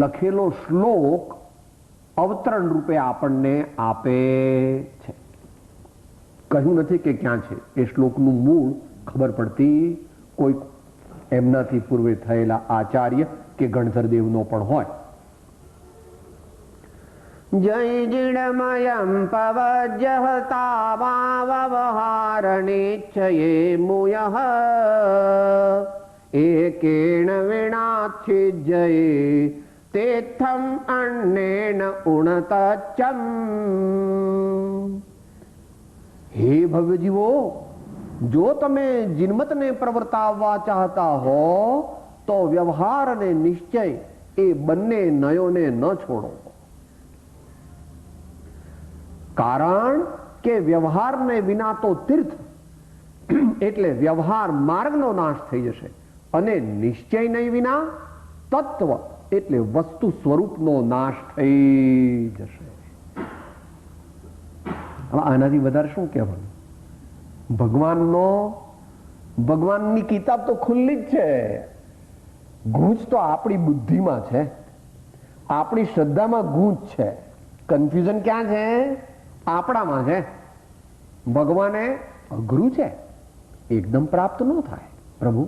લખેલો શ્લોક અવતરણ રૂપે આપણને આપે છે. કહ્યું નથી કે ક્યાં છે એ શ્લોકનું મૂળ ખબર પડતી કોઈ એમનાથી પૂર્વે થયેલા આચાર્ય કે ગણધર દેવનો પણ હોય. જય જીણમયં પવજ્યહતાવાવહારણિચ્છયે મુયઃ એકેણ વિણાચ્છિજ્યે તેથમ અન્નેન ઉણતચ્ચમ. હે ભવ્ય જીવો, જો તમે જીનમતને પ્રવર્તાવવા ચાહતા હો તો વ્યવહાર અને નિશ્ચય એ બંને નયોને ન છોડો. કારણ કે વ્યવહારને વિના તો તીર્થ એટલે વ્યવહાર માર્ગનો નાશ થઈ જશે, અને નિશ્ચય નહીં વિના તત્વ એટલે વસ્તુ સ્વરૂપનો નાશ થઈ જશે. આનાથી વધારે શું કહેવાનું? ભગવાનની કિતાબ તો ખુલ્લી જ છે. ગૂંચ તો આપણી બુદ્ધિમાં છે, આપણી શ્રદ્ધામાં ગૂંચ છે. કન્ફ્યુઝન ક્યાં છે? આપણામાં છે. ભગવાને અઘરું છે, એકદમ પ્રાપ્ત ન થાય. પ્રભુ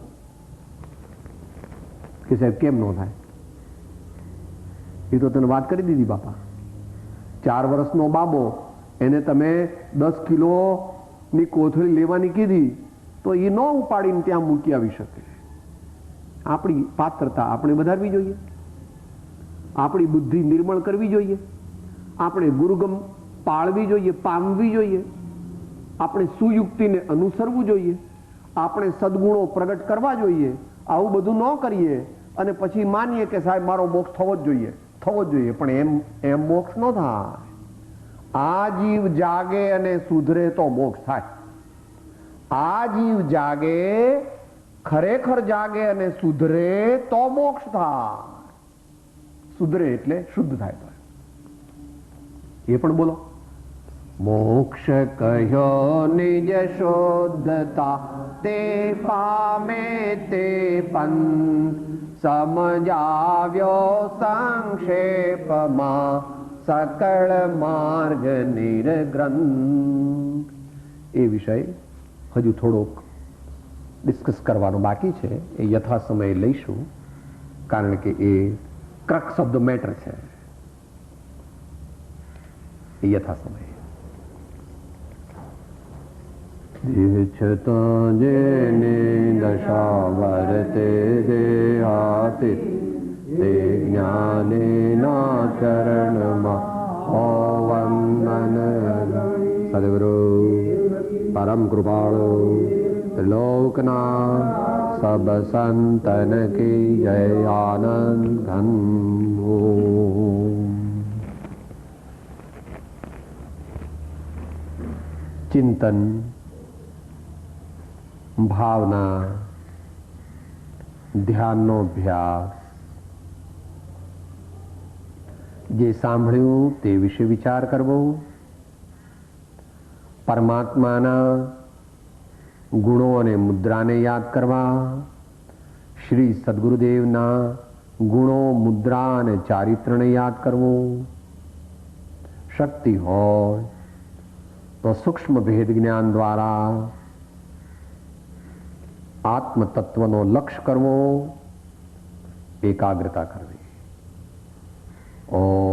કે સાહેબ કેમ ન થાય? એ તો તને વાત કરી દીધી બાપા. 4 વર્ષનો બાબો, એને તમે 10 કિલોની કોથળી લેવાની કીધી તો એ ન ઉપાડીને ત્યાં મૂકી આવી શકે. આપણી પાત્રતા આપણે વધારવી જોઈએ, આપણી બુદ્ધિ નિર્મળ કરવી જોઈએ, આપણે ગુરુગમ પાળવી જોઈએ, પામવી જોઈએ, આપણે સુયુક્તિને અનુસરવું જોઈએ, આપણે સદગુણો પ્રગટ કરવા જોઈએ. આવું બધું ન કરીએ અને પછી માનીએ કે સાહેબ મારો મોક્ષ થવો જ જોઈએ, પણ એમ મોક્ષ ન થાય. આ જીવ જાગે અને સુધરે તો મોક્ષ થાય. આ જીવ જાગે, ખરેખર જાગે અને સુધરે તો મોક્ષ થાય. સુધરે એટલે શુદ્ધ થાય. તો એ પણ બોલો. મોક્ષ કહ્યો નિજ શોધતા તે પામે તે પંથ સમજાવ્યો સંક્ષેપમાં સકળ માર્ગ નિર્ગ્રંથ. એ વિષય હજુ થોડોક ડિસ્કસ કરવાનો બાકી છે. એ યથા સમયે લઈશું, કારણ કે એ ક્રક્સ ઓફ ધ મેટર છે. એ યથા સમયે. છતાં જેને દશા વર્તે દે વિહતિ તે જ્ઞાનેનાચરણમાં વંદન સદગુરુ પરમ કૃપાળુ ત્રિલોકના સબ સંતન કી જય. આનંદ ઘન. ચિંતન, ભાવના, ધ્યાનનો અભ્યાસ. જે સાંભળ્યું તે વિશે વિચાર કરવો, પરમાત્માના ગુણો અને મુદ્રાને યાદ કરવા, શ્રી સદગુરુદેવના ગુણો, મુદ્રા અને ચારિત્રને યાદ કરવું. શક્તિ હોય તો સૂક્ષ્મ ભેદ જ્ઞાન દ્વારા આત્મતત્વનો લક્ષ્ય કરવો, એકાગ્રતા કરવી. ઓમ